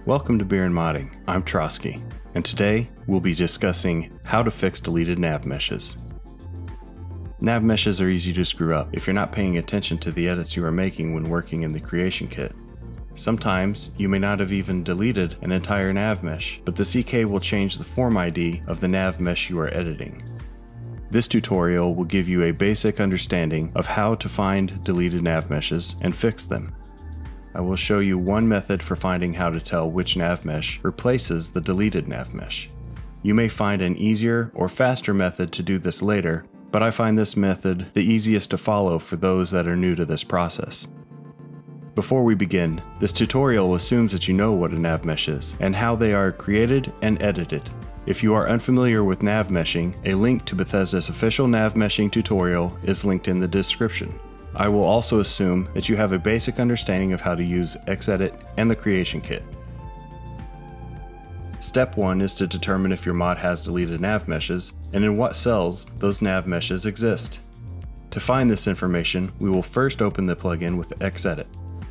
Welcome to Beer and Modding. I'm Trotsky, and today we'll be discussing how to fix deleted Navmeshes. Navmeshes are easy to screw up if you're not paying attention to the edits you are making when working in the creation kit. Sometimes you may not have even deleted an entire Navmesh, but the CK will change the form ID of the Navmesh you are editing. This tutorial will give you a basic understanding of how to find deleted Navmeshes and fix them. I will show you one method for finding how to tell which Navmesh replaces the deleted Navmesh. You may find an easier or faster method to do this later, but I find this method the easiest to follow for those that are new to this process. Before we begin, this tutorial assumes that you know what a Navmesh is and how they are created and edited. If you are unfamiliar with Navmeshing, a link to Bethesda's official Navmeshing tutorial is linked in the description. I will also assume that you have a basic understanding of how to use Xedit and the creation kit. Step 1 is to determine if your mod has deleted Navmeshes and in what cells those Navmeshes exist. To find this information, we will first open the plugin with Xedit.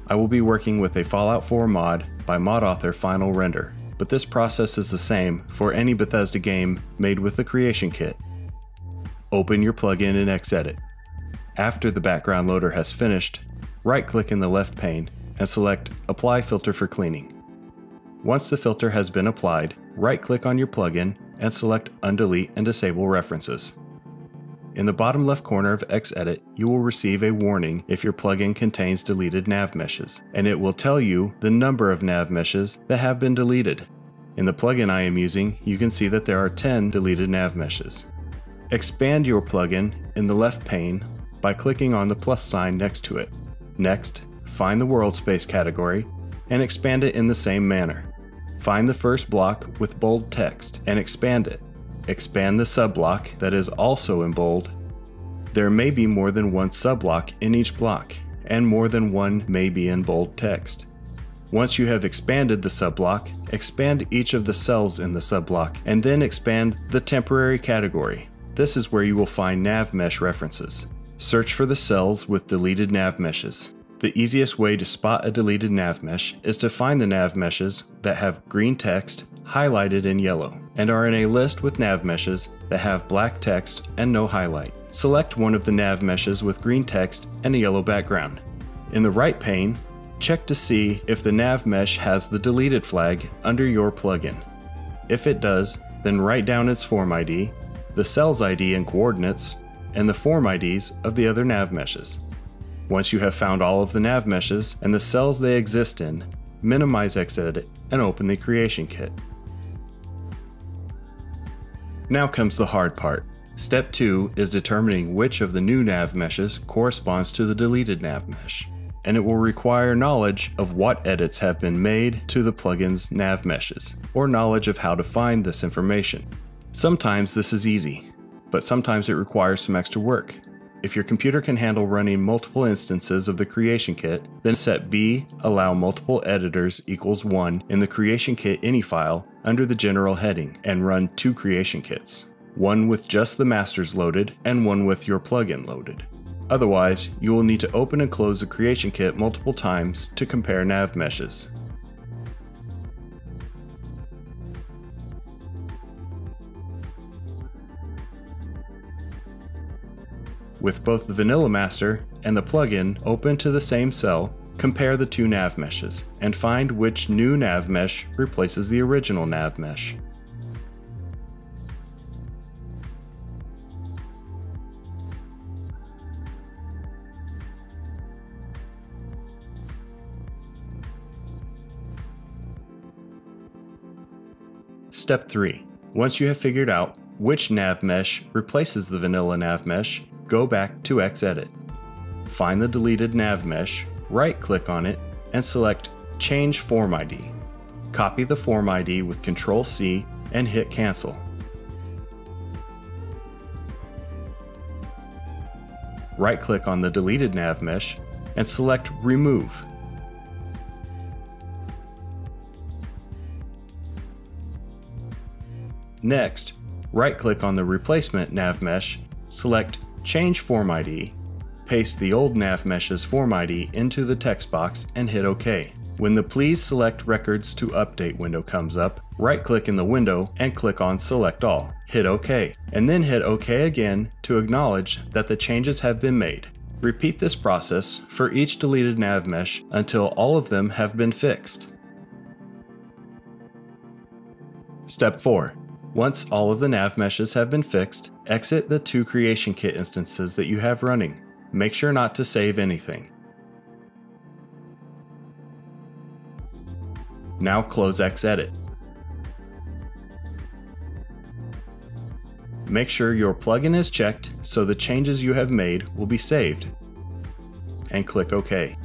I will be working with a Fallout 4 mod by mod author Final Render, but this process is the same for any Bethesda game made with the creation kit. Open your plugin in Xedit. After the background loader has finished, right-click in the left pane and select Apply Filter for Cleaning. Once the filter has been applied, right-click on your plugin and select Undelete and Disable References. In the bottom left corner of Xedit, you will receive a warning if your plugin contains deleted Navmeshes, and it will tell you the number of Navmeshes that have been deleted. In the plugin I am using, you can see that there are 10 deleted Navmeshes. Expand your plugin in the left pane by clicking on the plus sign next to it. Next, find the world space category and expand it in the same manner. Find the first block with bold text and expand it. Expand the subblock that is also in bold. There may be more than one subblock in each block, and more than one may be in bold text. Once you have expanded the subblock, expand each of the cells in the subblock and then expand the temporary category. This is where you will find Navmesh references. Search for the cells with deleted Navmeshes. The easiest way to spot a deleted Navmesh is to find the Navmeshes that have green text highlighted in yellow and are in a list with Navmeshes that have black text and no highlight. Select one of the Navmeshes with green text and a yellow background. In the right pane, check to see if the Navmesh has the deleted flag under your plugin. If it does, then write down its form ID, the cell's ID and coordinates, and the form IDs of the other Navmeshes. Once you have found all of the Navmeshes and the cells they exist in, minimize Xedit and open the creation kit. Now comes the hard part. Step 2 is determining which of the new Navmeshes corresponds to the deleted Navmesh, and it will require knowledge of what edits have been made to the plugin's Navmeshes, or knowledge of how to find this information. Sometimes this is easy, but sometimes it requires some extra work. If your computer can handle running multiple instances of the creation kit, then set B allow multiple editors equals 1 in the creation kit ini file under the general heading and run 2 creation kits, one with just the masters loaded and one with your plugin loaded. Otherwise, you will need to open and close the creation kit multiple times to compare Navmeshes. With both the vanilla master and the plugin open to the same cell, compare the two Navmeshes and find which new Navmesh replaces the original Navmesh. Step 3. Once you have figured out which Navmesh replaces the vanilla Navmesh, go back to Xedit. Find the deleted Navmesh, right-click on it, and select Change Form ID. Copy the form ID with Ctrl-C and hit Cancel. Right-click on the deleted Navmesh and select Remove. Next, right-click on the replacement Navmesh, select Change Form ID, paste the old Navmesh's form ID into the text box and hit OK. When the Please Select Records to Update window comes up, right-click in the window and click on Select All. Hit OK, and then hit OK again to acknowledge that the changes have been made. Repeat this process for each deleted nav mesh until all of them have been fixed. Step 4. Once all of the nav meshes have been fixed, exit the 2 Creation Kit instances that you have running. Make sure not to save anything. Now close Xedit. Make sure your plugin is checked so the changes you have made will be saved, and click OK.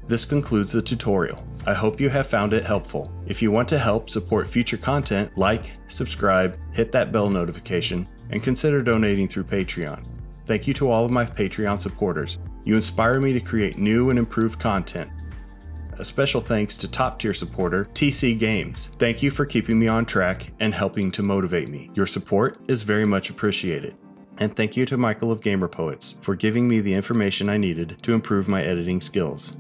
This concludes the tutorial. I hope you have found it helpful. If you want to help support future content, like, subscribe, hit that bell notification, and consider donating through Patreon. Thank you to all of my Patreon supporters. You inspire me to create new and improved content. A special thanks to top-tier supporter, TC Games. Thank you for keeping me on track and helping to motivate me. Your support is very much appreciated. And thank you to Michael of Gamer Poets for giving me the information I needed to improve my editing skills.